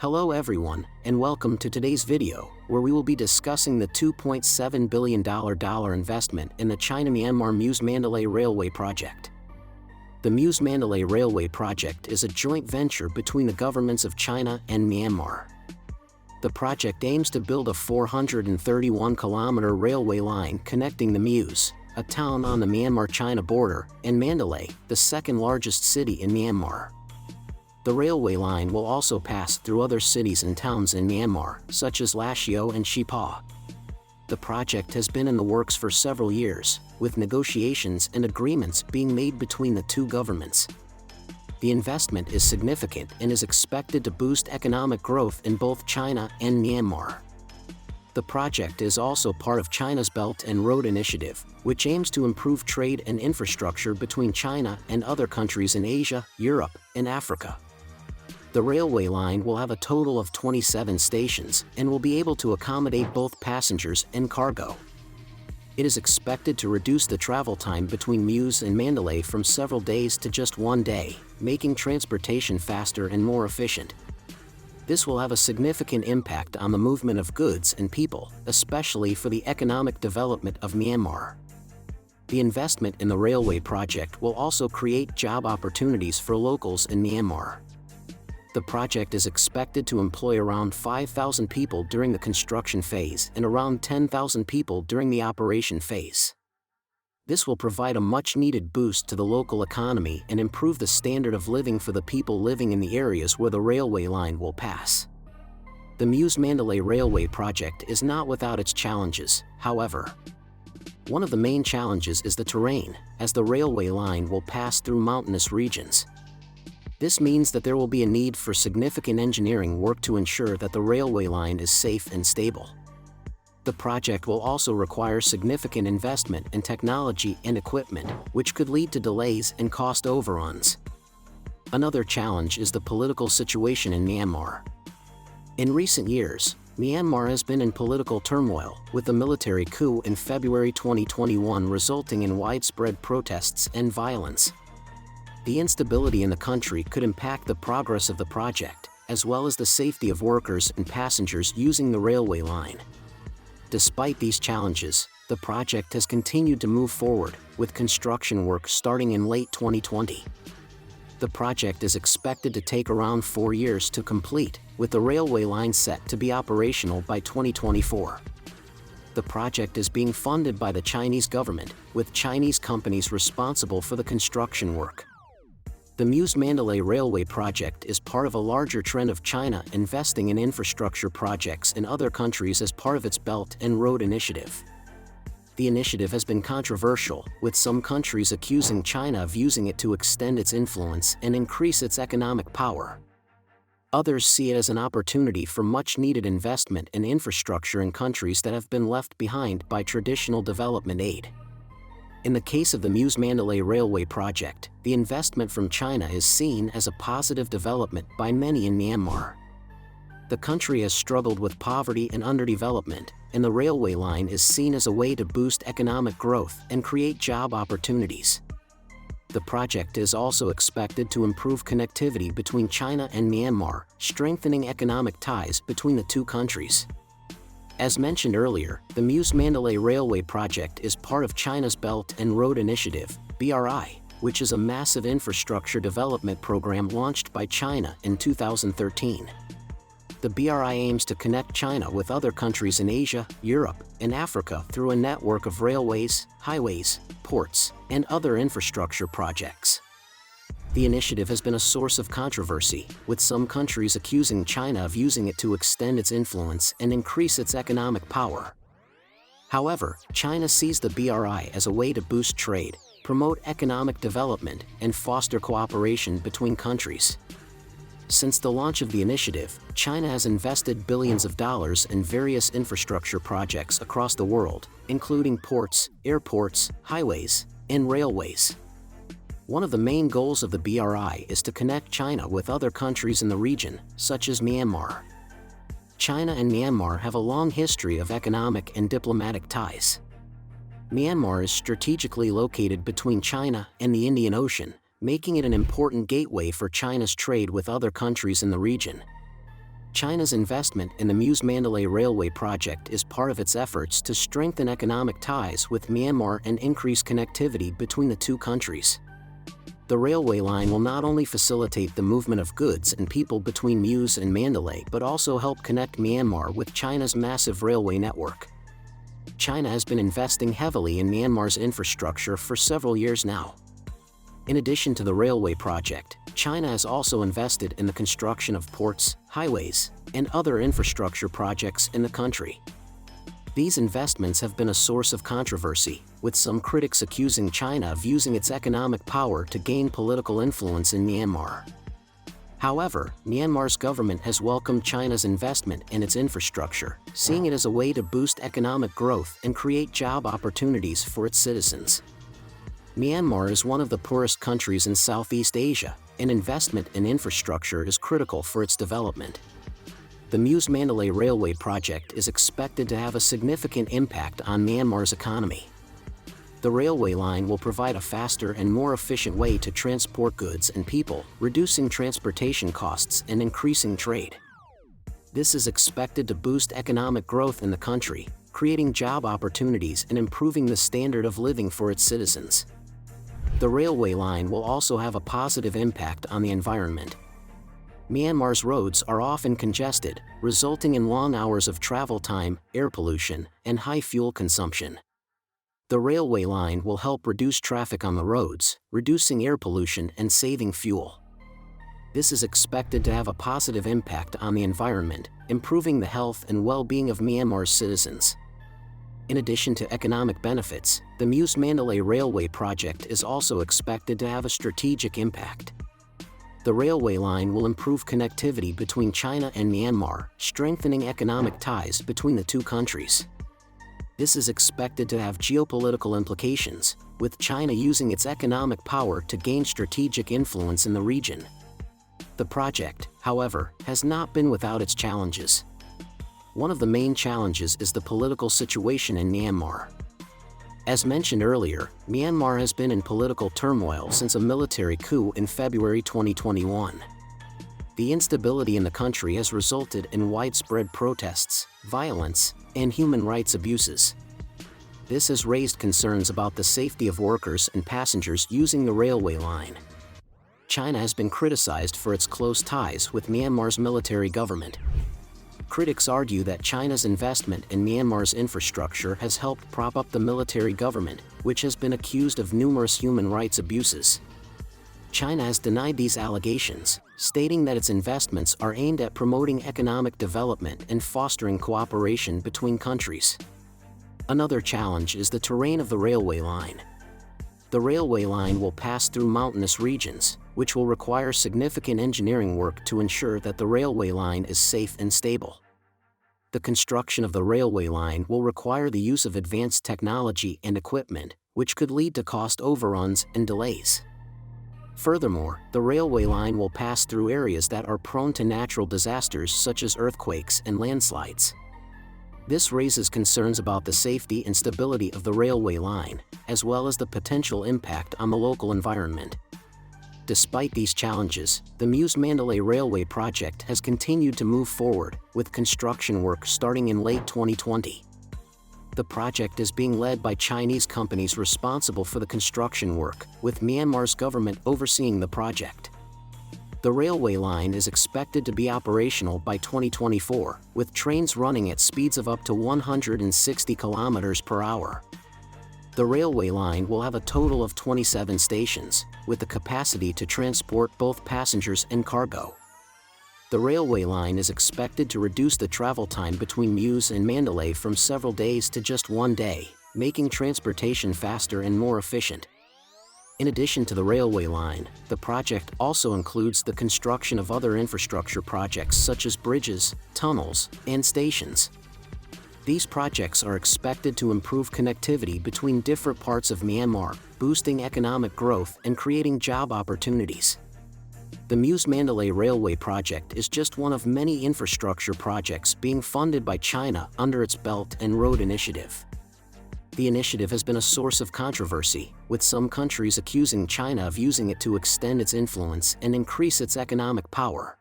Hello everyone, and welcome to today's video, where we will be discussing the $2.7 billion investment in the China-Myanmar Muse-Mandalay Railway project. The Muse-Mandalay Railway project is a joint venture between the governments of China and Myanmar. The project aims to build a 431-kilometer railway line connecting the Muse, a town on the Myanmar-China border, and Mandalay, the second-largest city in Myanmar. The railway line will also pass through other cities and towns in Myanmar, such as Lashio and Hsipaw. The project has been in the works for several years, with negotiations and agreements being made between the two governments. The investment is significant and is expected to boost economic growth in both China and Myanmar. The project is also part of China's Belt and Road Initiative, which aims to improve trade and infrastructure between China and other countries in Asia, Europe, and Africa. The railway line will have a total of 27 stations and will be able to accommodate both passengers and cargo. It is expected to reduce the travel time between Muse and Mandalay from several days to just one day, making transportation faster and more efficient. This will have a significant impact on the movement of goods and people, especially for the economic development of Myanmar. The investment in the railway project will also create job opportunities for locals in Myanmar. The project is expected to employ around 5,000 people during the construction phase and around 10,000 people during the operation phase. This will provide a much-needed boost to the local economy and improve the standard of living for the people living in the areas where the railway line will pass. The Muse-Mandalay Railway project is not without its challenges, however. One of the main challenges is the terrain, as the railway line will pass through mountainous regions. This means that there will be a need for significant engineering work to ensure that the railway line is safe and stable. The project will also require significant investment in technology and equipment, which could lead to delays and cost overruns. Another challenge is the political situation in Myanmar. In recent years, Myanmar has been in political turmoil, with a military coup in February 2021 resulting in widespread protests and violence. The instability in the country could impact the progress of the project, as well as the safety of workers and passengers using the railway line. Despite these challenges, the project has continued to move forward, with construction work starting in late 2020. The project is expected to take around 4 years to complete, with the railway line set to be operational by 2024. The project is being funded by the Chinese government, with Chinese companies responsible for the construction work. The Muse-Mandalay Railway project is part of a larger trend of China investing in infrastructure projects in other countries as part of its Belt and Road Initiative. The initiative has been controversial, with some countries accusing China of using it to extend its influence and increase its economic power. Others see it as an opportunity for much-needed investment in infrastructure in countries that have been left behind by traditional development aid. In the case of the Muse-Mandalay Railway project, the investment from China is seen as a positive development by many in Myanmar. The country has struggled with poverty and underdevelopment, and the railway line is seen as a way to boost economic growth and create job opportunities. The project is also expected to improve connectivity between China and Myanmar, strengthening economic ties between the two countries. As mentioned earlier, the Muse-Mandalay Railway project is part of China's Belt and Road Initiative, BRI, which is a massive infrastructure development program launched by China in 2013. The BRI aims to connect China with other countries in Asia, Europe, and Africa through a network of railways, highways, ports, and other infrastructure projects. The initiative has been a source of controversy, with some countries accusing China of using it to extend its influence and increase its economic power. However, China sees the BRI as a way to boost trade, promote economic development, and foster cooperation between countries. Since the launch of the initiative, China has invested billions of dollars in various infrastructure projects across the world, including ports, airports, highways, and railways. One of the main goals of the BRI is to connect China with other countries in the region, such as Myanmar. China and Myanmar have a long history of economic and diplomatic ties. Myanmar is strategically located between China and the Indian Ocean, making it an important gateway for China's trade with other countries in the region. China's investment in the Muse-Mandalay Railway project is part of its efforts to strengthen economic ties with Myanmar and increase connectivity between the two countries. The railway line will not only facilitate the movement of goods and people between Muse and Mandalay but also help connect Myanmar with China's massive railway network. China has been investing heavily in Myanmar's infrastructure for several years now. In addition to the railway project, China has also invested in the construction of ports, highways, and other infrastructure projects in the country. These investments have been a source of controversy, with some critics accusing China of using its economic power to gain political influence in Myanmar. However, Myanmar's government has welcomed China's investment in its infrastructure, seeing it as a way to boost economic growth and create job opportunities for its citizens. Myanmar is one of the poorest countries in Southeast Asia, and investment in infrastructure is critical for its development. The Muse-Mandalay Railway project is expected to have a significant impact on Myanmar's economy. The railway line will provide a faster and more efficient way to transport goods and people, reducing transportation costs and increasing trade. This is expected to boost economic growth in the country, creating job opportunities and improving the standard of living for its citizens. The railway line will also have a positive impact on the environment. Myanmar's roads are often congested, resulting in long hours of travel time, air pollution, and high fuel consumption. The railway line will help reduce traffic on the roads, reducing air pollution and saving fuel. This is expected to have a positive impact on the environment, improving the health and well-being of Myanmar's citizens. In addition to economic benefits, the Muse-Mandalay Railway project is also expected to have a strategic impact. The railway line will improve connectivity between China and Myanmar, strengthening economic ties between the two countries. This is expected to have geopolitical implications, with China using its economic power to gain strategic influence in the region. The project, however, has not been without its challenges. One of the main challenges is the political situation in Myanmar. As mentioned earlier, Myanmar has been in political turmoil since a military coup in February 2021. The instability in the country has resulted in widespread protests, violence, and human rights abuses. This has raised concerns about the safety of workers and passengers using the railway line. China has been criticized for its close ties with Myanmar's military government. Critics argue that China's investment in Myanmar's infrastructure has helped prop up the military government, which has been accused of numerous human rights abuses. China has denied these allegations, stating that its investments are aimed at promoting economic development and fostering cooperation between countries. Another challenge is the terrain of the railway line. The railway line will pass through mountainous regions, which will require significant engineering work to ensure that the railway line is safe and stable. The construction of the railway line will require the use of advanced technology and equipment, which could lead to cost overruns and delays. Furthermore, the railway line will pass through areas that are prone to natural disasters such as earthquakes and landslides. This raises concerns about the safety and stability of the railway line, as well as the potential impact on the local environment. Despite these challenges, the Muse-Mandalay Railway project has continued to move forward, with construction work starting in late 2020. The project is being led by Chinese companies responsible for the construction work, with Myanmar's government overseeing the project. The railway line is expected to be operational by 2024, with trains running at speeds of up to 160 kilometers per hour. The railway line will have a total of 27 stations, with the capacity to transport both passengers and cargo. The railway line is expected to reduce the travel time between Muse and Mandalay from several days to just 1 day, making transportation faster and more efficient. In addition to the railway line, the project also includes the construction of other infrastructure projects such as bridges, tunnels, and stations. These projects are expected to improve connectivity between different parts of Myanmar, boosting economic growth and creating job opportunities. The Muse-Mandalay Railway project is just one of many infrastructure projects being funded by China under its Belt and Road Initiative. The initiative has been a source of controversy, with some countries accusing China of using it to extend its influence and increase its economic power.